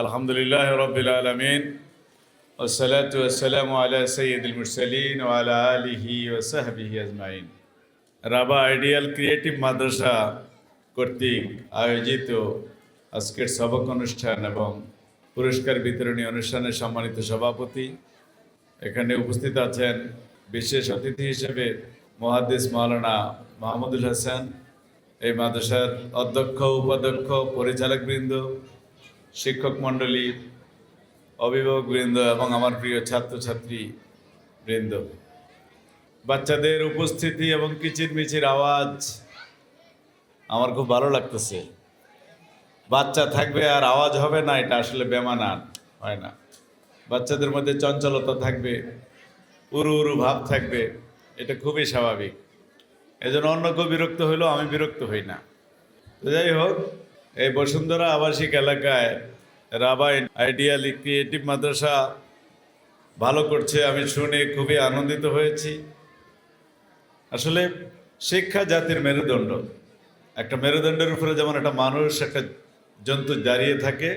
আলহামদুলিল্লাহ রব্বিল আলামিন ওয়াসসালাতু ওয়াসসালামু আলা সাইয়্যিদিল মুরসালিন ওয়া আলা আলিহি ওয়া সাহবিহি আজমাইন। রাবা আইডিয়াল ক্রিয়েটিভ মাদ্রাসা কর্তৃক আয়োজিত আজকের সবক অনুষ্ঠান এবং পুরস্কার বিতরণী অনুষ্ঠানের সম্মানিত সভাপতি, এখানে উপস্থিত আছেন বিশেষ অতিথি হিসেবে মুহাদ্দিস মাওলানা মাহমুদুল হাসান, এই মাদ্রাসার অধ্যক্ষ, উপাধ্যক্ষ, পরিচালকবৃন্দ, শিক্ষক মণ্ডলী, অভিভাবকবৃন্দ এবং আমার প্রিয় ছাত্রছাত্রী বৃন্দ। বাচ্চাদের উপস্থিতি এবং কিচিরমিচির আওয়াজ আমার খুব ভালো লাগতেছে। বাচ্চা থাকবে আর আওয়াজ হবে না, এটা আসলে বেমানান হয় না। বাচ্চাদের মধ্যে চঞ্চলতা থাকবে, উরু উরু ভাব থাকবে, এটা খুবই স্বাভাবিক। এজন্য অন্য কেউ বিরক্ত হইলেও আমি বিরক্ত হই না। তো যাই হোক, এই বসুন্ধরা আবাসিক এলাকায় রাবা আইডিয়াল ক্রিয়েটিভ মাদ্রাসা ভালো করছে, আমি শুনে খুবই আনন্দিত হয়েছি। আসলে শিক্ষা জাতির মেরুদণ্ড। একটা মেরুদণ্ডের উপরে যেমন একটা মানুষ, একটা জন্তু দাঁড়িয়ে থাকে,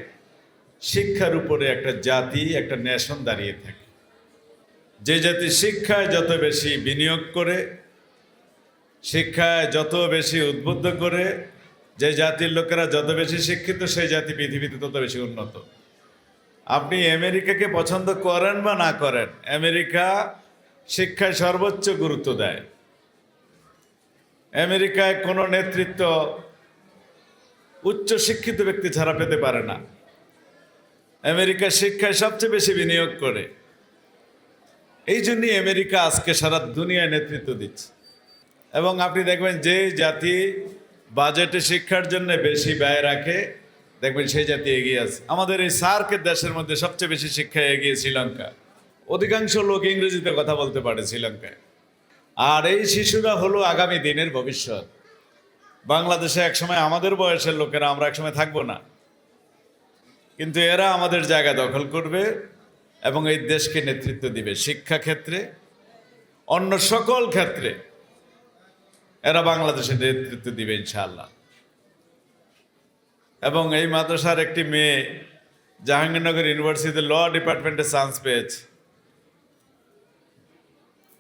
শিক্ষার উপরে একটা জাতি, একটা নেশন দাঁড়িয়ে থাকে। যে জাতি শিক্ষায় যত বেশি বিনিয়োগ করে, শিক্ষায় যত বেশি উদ্বুদ্ধ করে, যে জাতির লোকেরা যত বেশি শিক্ষিত, সেই জাতি পৃথিবীতে তত বেশি উন্নত। আপনি আমেরিকাকে পছন্দ করেন বা না করেন, আমেরিকা শিক্ষায় সর্বোচ্চ গুরুত্ব দেয়। আমেরিকায় কোনো নেতৃত্ব উচ্চ শিক্ষিত ব্যক্তি ছাড়া পেতে পারে না। আমেরিকা শিক্ষায় সবচেয়ে বেশি বিনিয়োগ করে। এই জন্যই আমেরিকা আজকে সারা দুনিয়ায় নেতৃত্ব দিচ্ছে। এবং আপনি দেখবেন যে জাতি বাজেটে শিক্ষার জন্য বেশি ব্যয় রাখে, দেখবেন সেই জাতি এগিয়ে আছে। আমাদের এই সার্কের দেশের মধ্যে সবচেয়ে বেশি শিক্ষায় এগিয়ে শ্রীলঙ্কা। অধিকাংশ লোক ইংরেজিতে কথা বলতে পারে শ্রীলঙ্কায়। আর এই শিশুরা হলো আগামী দিনের ভবিষ্যৎ। বাংলাদেশে একসময় আমাদের বয়সের লোকেরা আমরা একসময় থাকবো না, কিন্তু এরা আমাদের জায়গা দখল করবে এবং এই দেশকে নেতৃত্ব দিবে। শিক্ষা ক্ষেত্রে, অন্য সকল ক্ষেত্রে এরা বাংলাদেশের নেতৃত্ব দিবে ইনশাআল্লাহ। এবং এই মাদ্রাসার একটি মেয়ে জাহাঙ্গীরনগর ইউনিভার্সিটিতে ল ডিপার্টমেন্টে চান্স পেয়েছে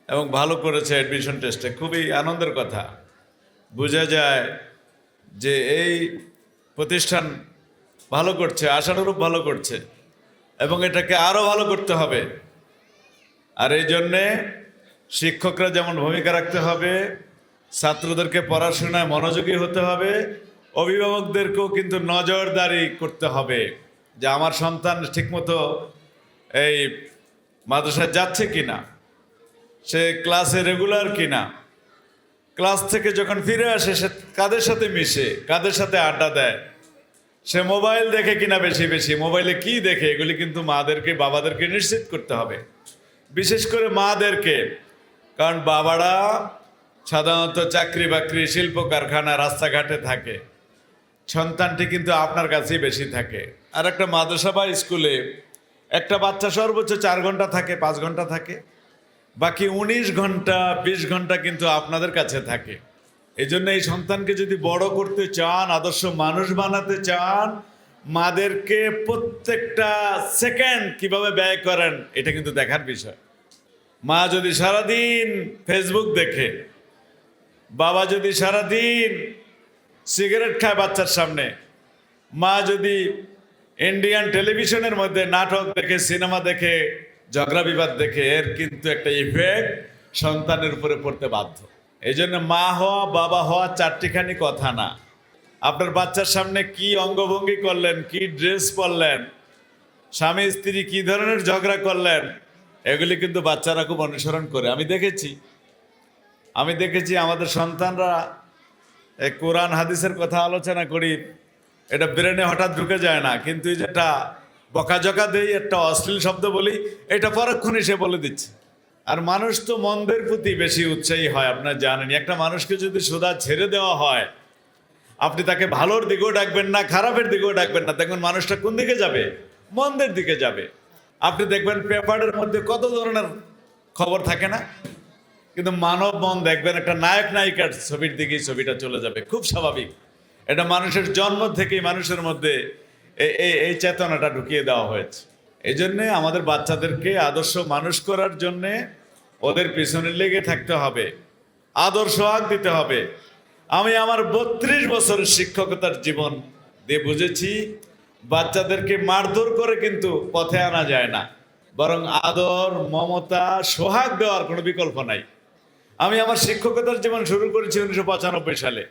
এবং ভালো করেছে অ্যাডমিশন টেস্টে। খুবই আনন্দের কথা। বোঝা যায় যে এই প্রতিষ্ঠান ভালো করছে, আশানুরূপ ভালো করছে এবং এটাকে আরও ভালো করতে হবে। আর এই জন্যে শিক্ষকরা যেমন ভূমিকা রাখতে হবে, ছাত্রদেরকে পড়াশোনায় মনোযোগী হতে হবে, অভিভাবকদেরকেও কিন্তু নজরদারি করতে হবে যে আমার সন্তান ঠিকমতো এই মাদ্রাসায় যাচ্ছে কিনা, সে ক্লাসে রেগুলার কিনা, ক্লাস থেকে যখন ফিরে আসে সে কাদের সাথে মিশে, কাদের সাথে আড্ডা দেয়, সে মোবাইল দেখে কিনা বেশি বেশি, মোবাইলে কি দেখে, এগুলি কিন্তু মাদেরকে, বাবাদেরকে নিশ্চিত করতে হবে। বিশেষ করে মাদেরকে, কারণ বাবারা সাধারণত চাকরি বাকরি, শিল্প কারখানা, রাস্তাঘাটে থাকে। সন্তানটি কিন্তু আপনার কাছেই বেশি থাকে। আর একটা মাদ্রাসা বা স্কুলে একটা বাচ্চা সর্বোচ্চ 4 ঘন্টা থাকে, 5 ঘন্টা থাকে, বাকি 19 ঘন্টা 20 ঘন্টা কিন্তু আপনাদের কাছে থাকে। এই জন্য এই সন্তানকে যদি বড় করতে চান, আদর্শ মানুষ বানাতে চান, মাদেরকে প্রত্যেকটা সেকেন্ড কিভাবে ব্যয় করেন এটা কিন্তু দেখার বিষয়। মা যদি সারাদিন ফেসবুক দেখে, বাবা যদি সারাদিন সিগারেট খায় বাচ্চার সামনে, মা যদি ইন্ডিয়ান টেলিভিশনের মধ্যে নাটক দেখে, সিনেমা দেখে, ঝগড়া বিবাদ দেখে, এর কিন্তু একটা ইফেক্ট সন্তানের উপরে পড়তে বাধ্য। এই জন্য মা হওয়া, বাবা হওয়া চারটিখানি কথা না। আপনার বাচ্চার সামনে কি অঙ্গভঙ্গি করলেন, কি ড্রেস পরলেন, স্বামী স্ত্রী কি ধরনের ঝগড়া করলেন, এগুলি কিন্তু বাচ্চারা খুব অনুসরণ করে। আমি দেখেছি আমাদের সন্তানরা এই কোরআন হাদিসের কথা আলোচনা করি, এটা ব্রেনে হঠাৎ ঢুকে যায় না, কিন্তু যেটা বকাঝকা দেই, একটা অশ্লীল শব্দ বলি, এটা পরক্ষণে সে বলে দিচ্ছে। আর মানুষ তো মন্দের প্রতি বেশি উৎসাহী হয়, আপনারা জানেন। একটা মানুষকে যদি সোজা ছেড়ে দেওয়া হয়, আপনি তাকে ভালোর দিকেও ডাকবেন না, খারাপের দিকেও ডাকবেন না, দেখবেন মানুষটা কোন দিকে যাবে? মন্দের দিকে যাবে। আপনি দেখবেন পেপারের মধ্যে কত ধরনের খবর থাকে না, কিন্তু মানব মন দেখবেন একটা নায়ক নায়িকার ছবির দিকেই ছবিটা চলে যাবে। খুব স্বাভাবিক। এটা মানুষের জন্ম থেকেই মানুষের মধ্যে এই চেতনাটা ঢুকিয়ে দেওয়া হয়েছে। এই জন্যে আমাদের বাচ্চাদেরকে আদর্শ মানুষ করার জন্যে ওদের পিছনে লেগে থাকতে হবে, আদর্শ আগ দিতে হবে। আমি আমার 32 বছরের শিক্ষকতার জীবন দিয়ে বুঝেছি, বাচ্চাদেরকে মারধর করে কিন্তু পথে আনা যায় না, বরং আদর, মমতা, সোহাগ দেওয়ার কোনো বিকল্প নাই। আমি আমার শিক্ষকতার জীবন শুরু করেছি 1995 সালে।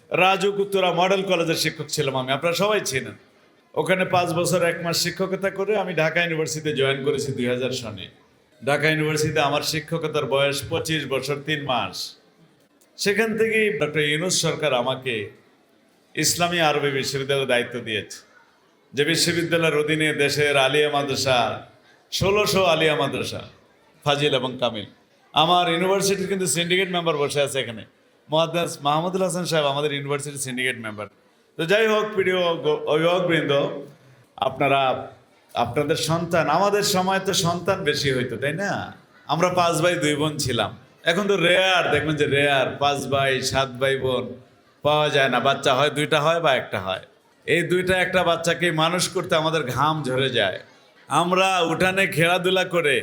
রাজুক উত্তরা মডেল কলেজের শিক্ষক ছিলাম আমি, আপনারা সবাই ছিলেন। ওখানে 5 বছর 1 মাস শিক্ষকতা করে আমি ঢাকা ইউনিভার্সিটিতে জয়েন করেছি 2000 সনে। ঢাকা ইউনিভার্সিটিতে আমার শিক্ষকতার বয়স 25 বছর 3 মাস। সেখান থেকেই ডক্টর ইউনূস সরকার আমাকে ইসলামী আরবি বিশ্ববিদ্যালয়ের দায়িত্ব দিয়েছে, যে বিশ্ববিদ্যালয়ের অধীনে দেশের আলিয়া মাদ্রাসা 1600 আলিয়া মাদ্রাসা, ফাজিল এবং কামিল। আমার ইউনিভার্সিটির কিন্তু সিন্ডিকেট মেম্বার বসে আছে এখানে, মাহমুদুল হাসান সাহেব আমাদের ইউনিভার্সিটির সিন্ডিকেট মেম্বার। তো যাই হোক, প্রিয় অভিভাবকবৃন্দ, আপনাদের সন্তান, আমাদের সময় তো সন্তান বেশি হইতো, তাই না? আমরা 5 ভাই 2 বোন ছিলাম। এখন তো রেয়ার, দেখবেন যে রেয়ার 5 ভাই 7 ভাই বোন পাওয়া যায় না। বাচ্চা হয় 2টা হয় বা 1টা হয়। এই 2টা একটা বাচ্চাকে মানুষ করতে আমাদের ঘাম ঝরে যায়। আমরা উঠানে খেলাধুলা করে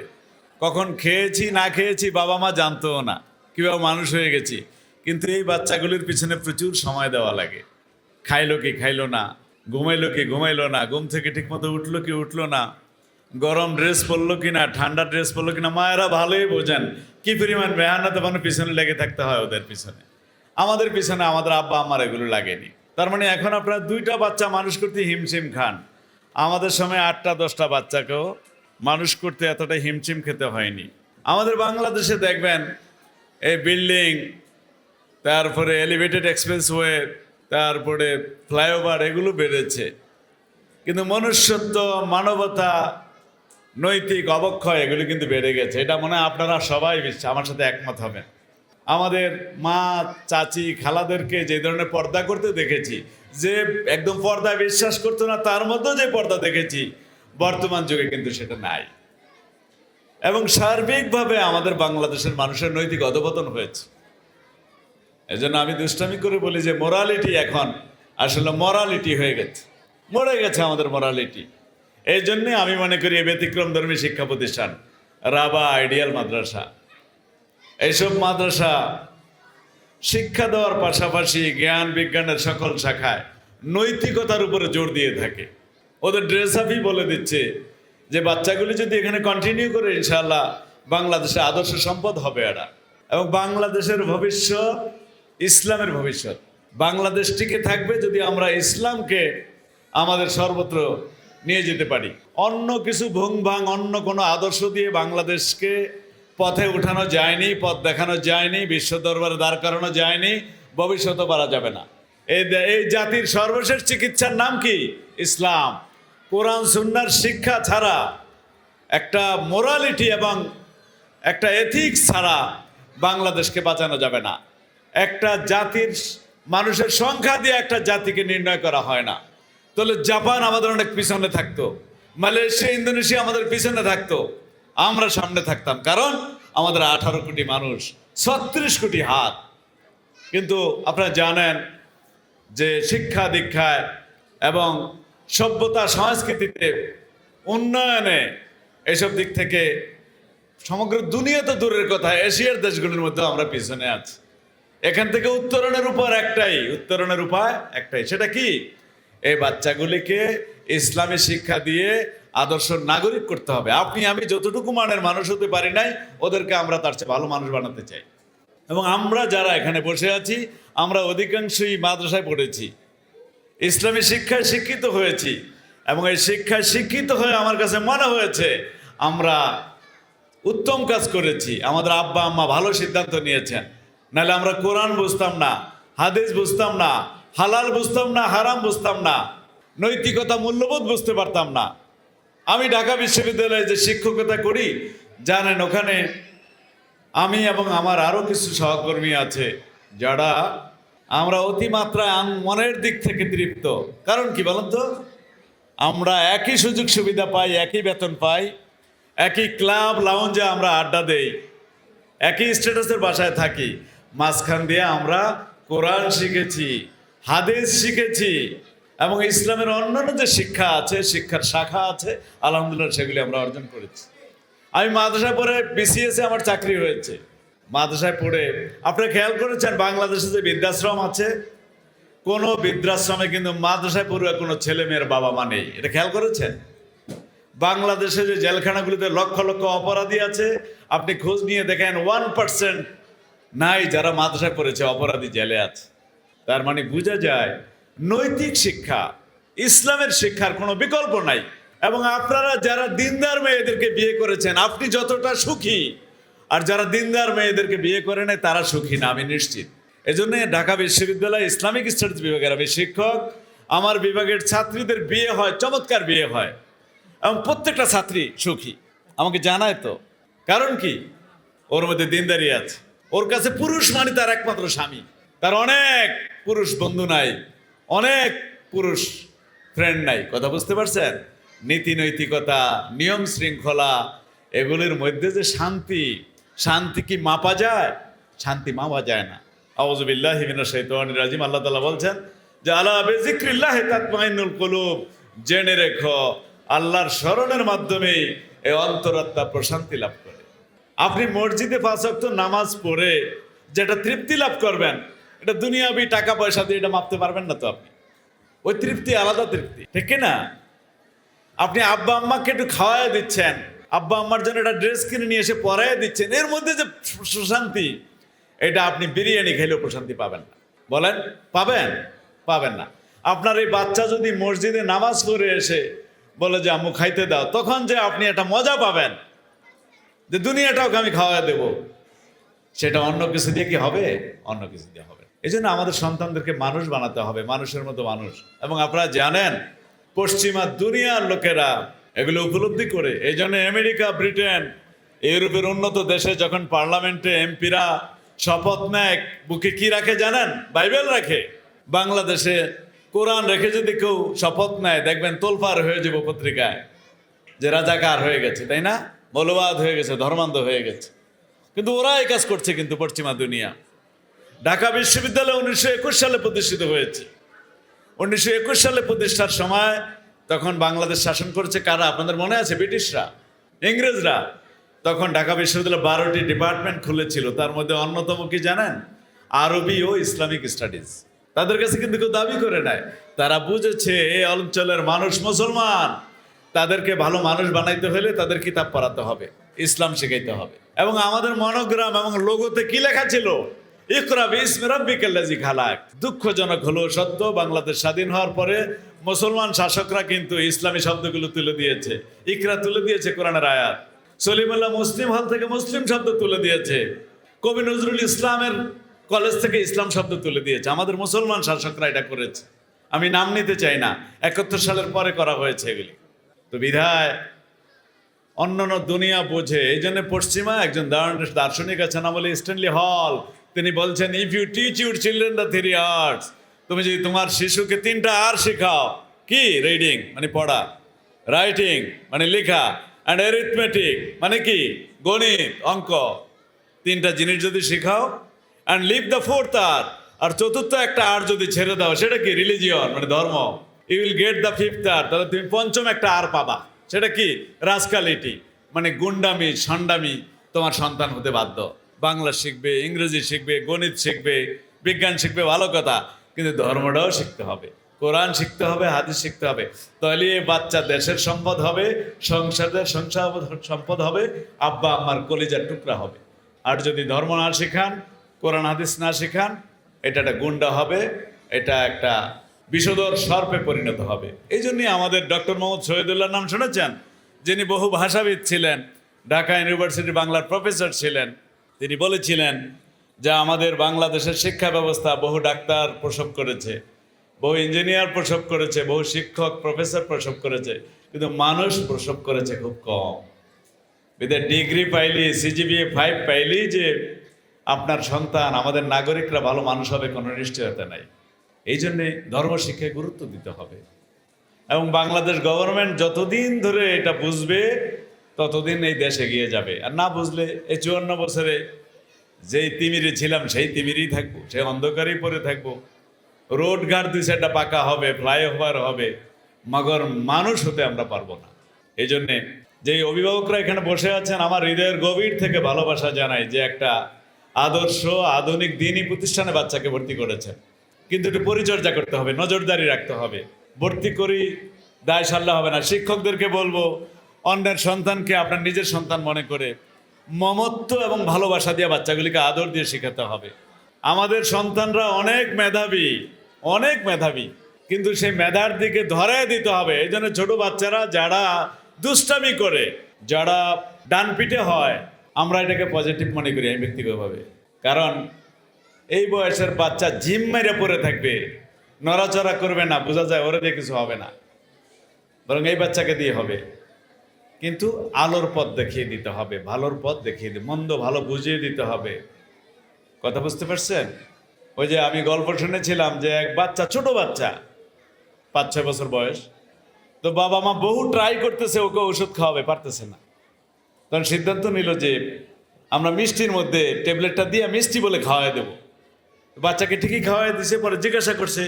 কখন খেয়েছি না খেয়েছি বাবা মা জানতোও না, কীভাবে মানুষ হয়ে গেছি। কিন্তু এই বাচ্চাগুলির পিছনে প্রচুর সময় দেওয়া লাগে। খাইলো কি খাইলো না, ঘুমাইলো কি ঘুমাইলো না, ঘুম থেকে ঠিকমতো উঠলো কি উঠলো না, গরম ড্রেস পরলো কি না, ঠান্ডা ড্রেস পরলো কি না। মায়েরা ভালোই বোঝেন কি পরিমাণ মেহনত মানে পিছনে লেগে থাকতে হয় ওদের পিছনে। আমাদের পিছনে আমাদের আব্বা আমার এগুলো লাগেনি। তার মানে এখন আপনারা 2টা বাচ্চা মানুষ করতে হিমশিম খান। আমাদের সময় 8টা 10টা বাচ্চাকেও মানুষ করতে এতটা হিমশিম খেতে হয়নি। আমাদের বাংলাদেশে দেখবেন এই বিল্ডিং, তারপরে এলিভেটেড এক্সপ্রেসওয়ে, তারপরে ফ্লাইওভার, এগুলো বেড়েছে, কিন্তু মনুষ্যত্ব, মানবতা, নৈতিক অবক্ষয় এগুলো কিন্তু বেড়ে গেছে। এটা মনে হয় আপনারা সবাই আমার সাথে একমত হবেন। আমাদের মা, চাচি, খালাদেরকে যে ধরনের পর্দা করতে দেখেছি, যে একদম পর্দায় বিশ্বাস করতো না, তার মধ্যেও যে পর্দা দেখেছি, বর্তমান যুগে কিন্তু সেটা নাই। এবং সার্বিকভাবে আমাদের বাংলাদেশের মানুষের নৈতিক অধঃপতন হয়েছে। এজন্য আমি দুষ্টামি করে বলি যে মোরালিটি এখন আসলে মরালিটি হয়ে গেছে, মরে গেছে আমাদের মোরালিটি। এই জন্যে আমি মনে করি এই ব্যতিক্রমধর্মী শিক্ষা প্রতিষ্ঠান, রাবা, আইডিয়াল মাদ্রাসা, এইসব মাদ্রাসা শিক্ষা দেওয়ার পাশাপাশি জ্ঞান বিজ্ঞানের সকল শাখায় নৈতিকতার উপরে জোর দিয়ে থাকে। ওদের ড্রেস আপই বলে দিচ্ছে যে বাচ্চাগুলি যদি এখানে কন্টিনিউ করে, ইনশাআল্লাহ বাংলাদেশে আদর্শ সম্পদ হবে এরা। এবং বাংলাদেশের ভবিষ্যৎ ইসলামের ভবিষ্যৎ। বাংলাদেশ টিকে থাকবে যদি আমরা ইসলামকে আমাদের সর্বত্র নিয়ে যেতে পারি। অন্য কিছু ভুংভাং, অন্য কোনো আদর্শ দিয়ে বাংলাদেশকে পথে উঠানো যায়নি, পথ দেখানো যায়নি, বিশ্ব দরবারে দাঁড় করানো যায়নি, ভবিষ্যতও পারা যাবে না। এই জাতির সর্বশেষ চিকিৎসার নাম কি? ইসলাম। কোরআন সুন্নাহর শিক্ষা ছাড়া, একটা মোরালিটি এবং একটা এথিক্স ছাড়া বাংলাদেশকে বাঁচানো যাবে না। একটা জাতির মানুষের সংখ্যা দিয়ে একটা জাতিকে নির্ণয় করা হয় না। তাহলে জাপান আমাদের অনেক পিছনে থাকতো, মালয়েশিয়া, ইন্দোনেশিয়া আমাদের পিছনে থাকতো, আমরা সামনে থাকতাম, কারণ আমাদের 18 কোটি মানুষ, 36 কোটি হাত। কিন্তু আপনারা জানেন যে শিক্ষা দীক্ষায় এবং সভ্যতা সংস্কৃতিতে, উন্নয়নে, এসব দিক থেকে সমগ্র দুনিয়া তো দূরের কথা, এশিয়ার দেশগুলোর মধ্যে আমরা পিছনে আছি। এখান থেকে উত্তরণের উপায় একটাই, সেটা কি? এই বাচ্চাগুলিকে ইসলামী শিক্ষা দিয়ে আদর্শ নাগরিক করতে হবে। আপনি আমি যতটুকু মানের মানুষ হতে পারি নাই, ওদেরকে আমরা তার চেয়ে ভালো মানুষ বানাতে চাই। এবং আমরা যারা এখানে বসে আছি, আমরা অধিকাংশই মাদ্রাসায় পড়েছি, ইসলামী শিক্ষায় শিক্ষিত হয়েছি, এবং এই শিক্ষায় শিক্ষিত হয়ে আমার কাছে মনে হয়েছে আমরা উত্তম কাজ করেছি। আমাদের আব্বা আম্মা ভালো সিদ্ধান্ত নিয়েছেন, নাহলে আমরা কোরআন বুঝতাম না, হাদিস বুঝতাম না, হালাল বুঝতাম না, হারাম বুঝতাম না, নৈতিকতা, মূল্যবোধ বুঝতে পারতাম না। আমি ঢাকা বিশ্ববিদ্যালয়ে যে শিক্ষকতা করি, জানেন ওখানে আমি এবং আমার আরও কিছু সহকর্মী আছে যারা আমরা অতিমাত্রায় মনের দিক থেকে তৃপ্ত। কারণ কি বলেন তো? আমরা একই সুযোগ সুবিধা পাই, একই বেতন পাই, একই ক্লাব লাউঞ্জে আমরা আড্ডা দেই, একই স্ট্যাটাসের বাসায় থাকি, মাঝখান দিয়ে আমরা কোরআন শিখেছি, হাদিস শিখেছি, এবং ইসলামের অন্যান্য যে শিক্ষা আছে, শিক্ষার শাখা আছে, আলহামদুলিল্লাহ সেগুলি আমরা অর্জন করেছি। আমি মাদ্রাসায় পড়ে বিসিএসে আমার চাকরি হয়েছে। মাদ্রাসায় পড়ে আপনারা খেয়াল করেছেন বাংলাদেশে যে বৃদ্ধাশ্রম আছে, কোনো বৃদ্ধাশ্রমে কিন্তু মাদ্রাসায় পড়ুয়া কোনো ছেলে মেয়ের বাবা মা নেই। এটা খেয়াল করেছেন? বাংলাদেশে যে জেলখানাগুলিতে লক্ষ লক্ষ অপরাধী আছে, আপনি খোঁজ নিয়ে দেখেন 1% নাই যারা মাদ্রাসায় পড়েছে অপরাধী জেলে আছে। তার মানে বোঝা যায় নৈতিক শিক্ষা, ইসলামের শিক্ষার কোনো বিকল্প নাই। এবং আপনারা যারা দিনদার মেয়েদেরকে বিয়ে করেছেন, আপনি যতটা সুখী, আর যারা দিনদার মেয়েদেরকে বিয়ে করে নেয় তারা সুখী না, আমি নিশ্চিত। এজন্য ঢাকা বিশ্ববিদ্যালয় ইসলামিক স্টাডিজ বিভাগের আমি শিক্ষক। আমার বিভাগের ছাত্রীদের বিয়ে হয়, চমৎকার বিয়ে হয়, এবং প্রত্যেকটা ছাত্রী সুখী। আমাকে জানায় তো, কারণ কি? ওর মধ্যে দিনদারি আছে। ওর কাছে পুরুষ মানে তার একমাত্র স্বামী, তার অনেক পুরুষ বন্ধু নাই, অনেক পুরুষ ফ্রেন্ড নাই। কথা বুঝতে পারছেন? নীতি নৈতিকতা, নিয়ম শৃঙ্খলা, এগুলির মধ্যে যে শান্তি, শান্তি কি মাপা যায়? শান্তি মাপা যায় না। আউযু বিল্লাহি মিনাশ শাইতানির রাজিম। আল্লাহ তাআলা বলছেন যে আলা বিযিক্রিল্লাহি তাতমাইন্নুল কুলুব, জেনে রেখো আল্লাহর স্মরণের মাধ্যমে এই অন্তরাত্মা প্রশান্তি লাভ করে। আপনি মসজিদে 5 ওয়াক্ত নামাজ পড়ে যেটা তৃপ্তি লাভ করবেন, এটা দুনিয়াবি টাকা পয়সা দিয়ে এটা মাপতে পারবেন না। তো আপনি ওই তৃপ্তি আলাদা তৃপ্তি, ঠিক না? আপনি আব্বা আম্মাকে একটু খাওয়াই দিচ্ছেন, আব্বা আম্মার জন্য একটা ড্রেস কিনে নিয়ে এসে পরাই দিচ্ছেন, এর মধ্যে যে প্রশান্তি, এটা আপনি বিরিয়ানি খেলেও প্রশান্তি পাবেন না। বলেন পাবেন? পাবেন না। আপনার এই বাচ্চা যদি মসজিদে নামাজ পড়ে এসে বলে যে আম্মু খাইতে দাও, তখন যে আপনি একটা মজা পাবেন যে দুনিয়াটাকে আমি খাওয়া দেব, সেটা অন্য কিছু দিয়ে কি হবে? অন্য কিছু দিয়ে হবে। এই জন্য আমাদের সন্তানদেরকে মানুষ বানাতে হবে, মানুষের মতো মানুষ। এবং আপনারা জানেন পশ্চিমা দুনিয়ার লোকেরা এগুলো উপলব্ধি করে। এই জন্য আমেরিকা, ব্রিটেন, ইউরোপের উন্নত দেশে যখন পার্লামেন্টে এমপিরা শপথ নেয়, বুকে কি রাখে জানেন? বাইবেল রাখে। বাংলাদেশে কোরআন রেখে যদি কেউ শপথ নেয়, দেখবেন তোলপাড় হয়ে যাবে পত্রিকায় যে রাজাকার হয়ে গেছে, তাই না? মৌলবাদ হয়ে গেছে, ধর্মান্ধ হয়ে গেছে। কিন্তু ওরা এই কাজ করছে কিন্তু পশ্চিমা দুনিয়া। ঢাকা বিশ্ববিদ্যালয় 1921 সালে প্রতিষ্ঠিত হয়েছে। 1921 সালে প্রতিষ্ঠার সময় তখন বাংলাদেশ শাসন করেছে কারা? আপনাদের মনে আছে? ব্রিটিশরা, ইংরেজরা। তখন ঢাকা বিশ্ববিদ্যালয়ে 12টি ডিপার্টমেন্ট খুলেছিল। তার মধ্যে অন্যতম কি জানেন? আরবি ও ইসলামিক স্টাডিজ। তাদের কাছে কিন্তু কেউ দাবি করে নাই। তারা বুঝেছে এই অঞ্চলের মানুষ মুসলমান, তাদেরকে ভালো মানুষ বানাইতে হলে তাদের কিতাব পড়াতে হবে, ইসলাম শেখাইতে হবে। এবং আমাদের মনোগ্রাম এবং লোগোতে কি লেখা ছিল? ইকরা বিসমি রাব্বিকাল্লাযী খালাক। দুঃখজনক হলো সত্য, বাংলাদেশ স্বাধীন হওয়ার পরে মুসলমান শাসকরা কিন্তু ইসলামী শব্দগুলো তুলে দিয়েছে। ইকরা তুলে দিয়েছে কোরআনের আয়াত। সলিমুল্লাহ মুসলিম হল থেকে মুসলিম শব্দ তুলে দিয়েছে। কবি নজরুল ইসলামের কলেজ থেকে ইসলাম শব্দ তুলে দিয়েছে। আমাদের মুসলমান শাসকরা এটা করেছে। আমি নাম নিতে চাই না, 71 সালের পরে করা হয়েছে এগুলি। তো বিধায় অন্যান্য দুনিয়া বোঝে। এই জন্য পশ্চিমা একজন দার্শনিক আছে, নাম বলে স্ট্যানলি হল। তিনি বলছেন, if you teach your children the 3 arts, তুমি যদি তোমার শিশুকে 3টা আর শেখাও, কি? রিডিং মানে পড়া, রাইটিং মানে লেখা, অ্যান্ড অ্যারিথমেটিক মানে কি? গণিত, অঙ্ক। 3টা জিনিস যদি শেখাও, and leave the 4th art, আর চতুর্থ একটা আর যদি ছেড়ে দাও, সেটা কি? রিলিজিয়ন মানে ধর্ম। You will get the 5th art, তাহলে তুমি পঞ্চম একটা আর পাবা। সেটা কি? রাজকালিটি মানে গুন্ডামি, সন্ডামি তোমার সন্তান হতে বাধ্য। বাংলা শিখবে, ইংরেজি শিখবে, গণিত শিখবে, বিজ্ঞান শিখবে, ভালো কথা, কিন্তু ধর্মটাও শিখতে হবে, কোরআন শিখতে হবে, হাদিস শিখতে হবে। তাহলে এই বাচ্চা দেশের সম্পদ হবে, সংসারের সম্পদ হবে, আব্বা আম্মার কলিজার টুকরা হবে। আর যদি ধর্ম না শেখান, কোরআন হাদিস না শেখান, এটা একটা গুন্ডা হবে, এটা একটা বিষধর সর্পে পরিণত হবে। এই জন্যই আমাদের ডক্টর মোহাম্মদ শহীদুল্লাহর নাম শুনেছেন, যিনি বহু ভাষাবিদ ছিলেন, ঢাকা ইউনিভার্সিটি বাংলার প্রফেসর ছিলেন। তিনি বলেছিলেন যে আমাদের বাংলাদেশের শিক্ষা ব্যবস্থা বহু ডাক্তার প্রসব করেছে, বহু ইঞ্জিনিয়ার প্রসব করেছে, বহু শিক্ষক প্রফেসর প্রসব করেছে, কিন্তু মানুষ প্রসব করেছে খুব কম। বিদের ডিগ্রি পাইলি, সিজিপিএ 5 পাইলি যে আপনার সন্তান, আমাদের নাগরিকরা ভালো মানুষ হবে, কোনো নিশ্চয়তা নাই। এই জন্যে ধর্মশিক্ষায় গুরুত্ব দিতে হবে। এবং বাংলাদেশ গভর্নমেন্ট যতদিন ধরে এটা বুঝবে, ততদিন এই দেশ এগিয়ে যাবে। আর না বুঝলে এই 54 বছরে যেই তিমিরে ছিলাম সেই তিমিরেই থাকবো, সেই অন্ধকারেই পড়ে থাকবো। রোড ঘাট দুই সাইডটা পাকা হবে, ফ্লাইওভার হবে, মগর মানুষ হতে আমরা পারবো না। এই জন্যে যে অভিভাবকরা এখানে বসে আছেন, আমার হৃদয়ের গভীর থেকে ভালোবাসা জানাই যে একটা আদর্শ আধুনিক দিনী প্রতিষ্ঠানে বাচ্চাকে ভর্তি করেছেন, কিন্তু একটু পরিচর্যা করতে হবে, নজরদারি রাখতে হবে। ভর্তি করি দায় সাল্লা হবে না। শিক্ষকদেরকে বলবো অন্যের সন্তানকে আপনার নিজের সন্তান মনে করে মমত্ব এবং ভালোবাসা দিয়ে বাচ্চাগুলিকে আদর দিয়ে শেখাতে হবে। আমাদের সন্তানরা অনেক মেধাবী, অনেক মেধাবী, কিন্তু সেই মেধার দিকে ধরায় দিতে হবে। এই জন্য ছোট বাচ্চারা যারা দুষ্টামি করে, যারা ডান পিটে হয়, আমরা এটাকে পজিটিভ মনে করি আমি ব্যক্তিগতভাবে। কারণ এই বয়সের বাচ্চা জিম মেরে পড়ে থাকবে, নড়াচড়া করবে না, বোঝা যায় ওরা দিয়ে কিছু হবে না, বরং এই বাচ্চাকে দিয়ে হবে। কিন্তু আলোর পথ দেখিয়ে দিতে হবে, ভালোর পথ দেখিয়ে দিতে, মন্দ ভালো বুঝিয়ে দিতে হবে। কথা বুঝতে পারছেন? ওই যে আমি গল্প শুনেছিলাম যে এক বাচ্চা, ছোট বাচ্চা 5-6 বছর বয়স, তো বাবা মা বহু ট্রাই করতেছে, ওকে ওষুধ খাওয়াবে, পারতেছে না। তখন সিদ্ধান্ত নিল যে আমরা মিষ্টির মধ্যে ট্যাবলেটটা দিয়ে মিষ্টি বলে খাওয়াই দেবো। বাচ্চাকে ঠিকই খাওয়াই দিছে। পরে জিজ্ঞাসা করছে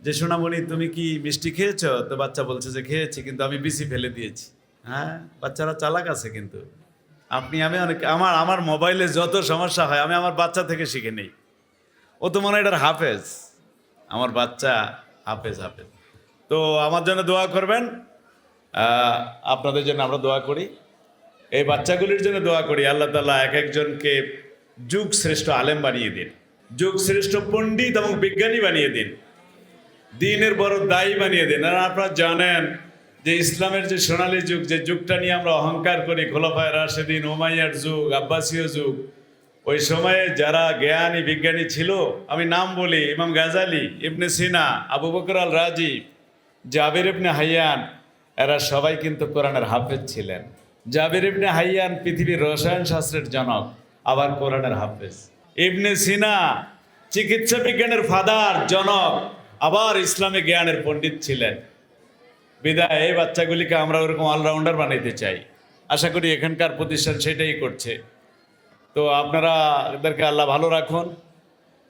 যে সোনামণি তুমি কি মিষ্টি খেয়েছো? তো বাচ্চা বলছে যে খেয়েছি, কিন্তু আমি বিসি ফেলে দিয়েছি। হ্যাঁ, বাচ্চারা চালাক আছে। কিন্তু আমি অনেক আমার মোবাইলে যত সমস্যা হয় আমি আমার বাচ্চা থেকে শিখে নেই। ও তো মনে হয় এটার হাফেজ, আমার বাচ্চা হাফেজ। তো আমার জন্য দোয়া করবেন, আপনাদের জন্য আমরা দোয়া করি, এই বাচ্চাগুলির জন্য দোয়া করি। আল্লাহ তাআলা এক একজনকে যুগ শ্রেষ্ঠ আলেম বানিয়ে দিন, যুগ শ্রেষ্ঠ পণ্ডিত এবং বিজ্ঞানী বানিয়ে দিন, দ্বীনের বড় দায়ী বানিয়ে দিন। আর আপনারা জানেন যে ইসলামের যে সোনালী যুগ, যে যুগটা নিয়ে আমরা অহংকার করি, খোলাফায়ে রাশেদিন, উমাইয়ার যুগ, আব্বাসীয় যুগ, ওই সময়ে যারা জ্ঞানী বিজ্ঞানী ছিল, আমি নাম বলি, ইমাম গাজালি, ইবনে সিনা, আবু বকর আল রাজি, জাবির ইবনে হাইয়ান, এরা সবাই কিন্তু কোরআনের হাফেজ ছিলেন। জাবির ইবনে হাইয়ান পৃথিবীর রসায়ন শাস্ত্রের জনক, আবার কোরআনের হাফেজ। ইবনে সিনা চিকিৎসা বিজ্ঞানের ফাদার, জনক, আবার ইসলামী জ্ঞানের পণ্ডিত ছিলেন। বিদায় এই বাচ্চাগুলিকে আমরা ওরকম অলরাউন্ডার বানাইতে চাই। আশা করি এখানকার প্রতিষ্ঠান সেটাই করছে। তো আপনারা এদেরকে আল্লাহ ভালো রাখুন,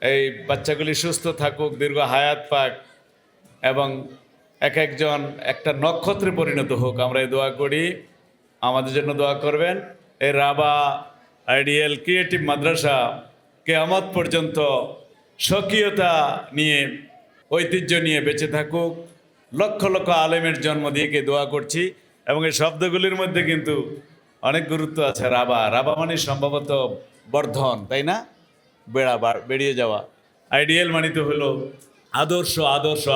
এই বাচ্চাগুলি সুস্থ থাকুক, দীর্ঘ হায়াত পাক, এবং এক একজন একটা নক্ষত্রে পরিণত হোক, আমরা এই দোয়া করি। আমাদের জন্য দোয়া করবেন। এই রাবা আইডিয়াল ক্রিয়েটিভ মাদ্রাসা কিয়ামত পর্যন্ত স্বকীয়তা নিয়ে, ঐতিহ্য নিয়ে বেঁচে থাকুক। লক্ষ লক্ষ আলেমের জন্ম দিয়ে দোয়া করছি। এবং এই শব্দগুলির মধ্যে কিন্তু অনেক গুরুত্ব আছে। রাবা, রাবা মানে সম্ভবত বর্ধন, তাই না? বেড়িয়ে যাওয়া। আইডিয়াল মানে তো হলো আদর্শ,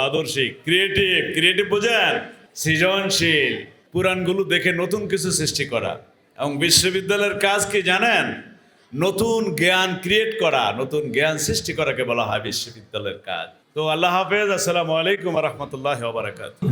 আদর্শিক, ক্রিয়েটিভ বোঝেন, সৃজনশীল, পুরাণগুলো দেখে নতুন কিছু সৃষ্টি করা। এবং বিশ্ববিদ্যালয়ের কাজ কি জানেন? নতুন জ্ঞান ক্রিয়েট করা, নতুন জ্ঞান সৃষ্টি করাকে বলা হয় বিশ্ববিদ্যালয়ের কাজ। তো আল্লাহ হাফেজ, আসসালামু আলাইকুম ওয়া রাহমাতুল্লাহি ওয়া বারাকাতুহু।